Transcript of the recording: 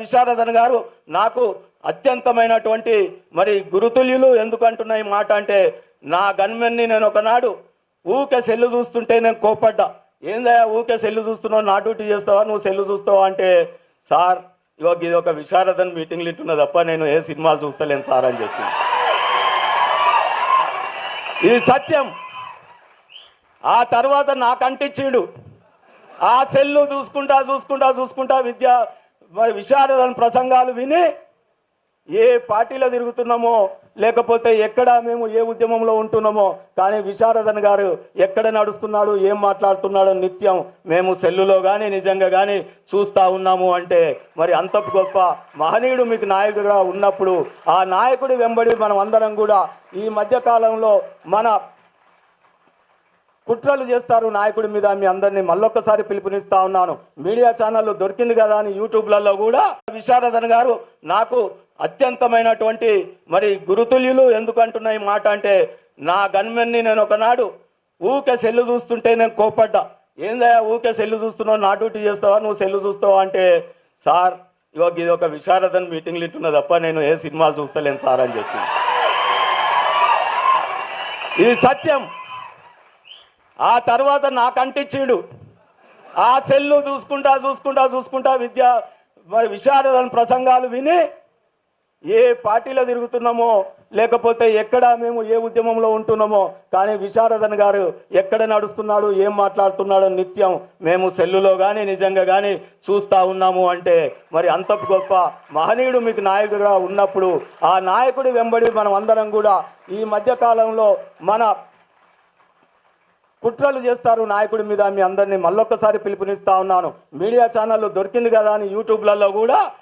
విశారదన్ గారు నాకు అత్యంతమైనటువంటి మరి గురుతుల్యులు. ఎందుకంటున్నా ఈ మాట అంటే, నా గన్మెన్ని నేను ఒకనాడు ఊకే సెల్లు చూస్తుంటే నేను కోపడ్డా. ఏందయ్యా ఊకే సెల్లు చూస్తున్నావు, నా డ్యూటీ చేస్తావా, నువ్వు సెల్లు చూస్తావా అంటే, సార్ ఇది ఒక విశారదన్ మీటింగ్లు ఇంటున్నా తప్ప నేను ఏ సినిమాలు చూస్తలేను సార్ అని చెప్పి. ఇది సత్యం. ఆ తర్వాత నాకంటించీడు. ఆ సెల్లు చూసుకుంటా మరి విశారదన్ ప్రసంగాలు విని ఏ పార్టీలో తిరుగుతున్నామో, లేకపోతే ఎక్కడ మేము ఏ ఉద్యమంలో ఉంటున్నామో, కానీ విశారదన్ గారు ఎక్కడ నడుస్తున్నాడు, ఏం మాట్లాడుతున్నాడో నిత్యం మేము సెల్లులో కానీ నిజంగా కానీ చూస్తూ ఉన్నాము. అంటే మరి అంత గొప్ప మహనీయుడు మీకు నాయకుడిగా ఉన్నప్పుడు, ఆ నాయకుడి వెంబడి మనం అందరం కూడా ఈ మధ్యకాలంలో మన కుట్రలు చేస్తారు నాయకుడి మీద. మీ అందరినీ మళ్ళొక్కసారి పిలుపునిస్తా ఉన్నాను. మీడియా ఛానళ్ళు దొరికింది కదా అని యూట్యూబ్లలో కూడా విశారదన్ గారు నాకు అత్యంతమైనటువంటి మరి గురుతుల్యులు. ఎందుకంటున్నా ఈ మాట అంటే, నా గన్మెన్ని నేను ఒకనాడు ఊకే సెల్లు చూస్తుంటే నేను కోపడ్డా. ఏందయ్యా ఊకే సెల్లు చూస్తున్నావు, నా డ్యూటీ చేస్తావా, నువ్వు సెల్లు చూస్తావా అంటే, సార్ ఇది ఒక విశారదన్ మీటింగ్లు ఇంటున్నా తప్ప నేను ఏ సినిమాలు చూస్తలేను సార్ అని చెప్పి. ఇది సత్యం. ఆ తర్వాత నాకంటించీడు. ఆ సెల్లు చూసుకుంటా మరి విశారదన్ ప్రసంగాలు విని ఏ పార్టీలో తిరుగుతున్నామో, లేకపోతే ఎక్కడ మేము ఏ ఉద్యమంలో ఉంటున్నామో, కానీ విశారదన్ గారు ఎక్కడ నడుస్తున్నాడు, ఏం మాట్లాడుతున్నాడో నిత్యం మేము సెల్లులో కానీ నిజంగా కానీ చూస్తూ ఉన్నాము. అంటే మరి అంత గొప్ప మహనీయుడు మీకు నాయకుడిగా ఉన్నప్పుడు, ఆ నాయకుడి వెంబడి మనం అందరం కూడా ఈ మధ్యకాలంలో మన కుట్రలు చేస్తారు నాయకుడి మీద. మీ అందరినీ మళ్ళొక్కసారి పిలుపునిస్తా ఉన్నాను. మీడియా ఛానళ్ళు దొరికింది కదా అని యూట్యూబ్లలో కూడా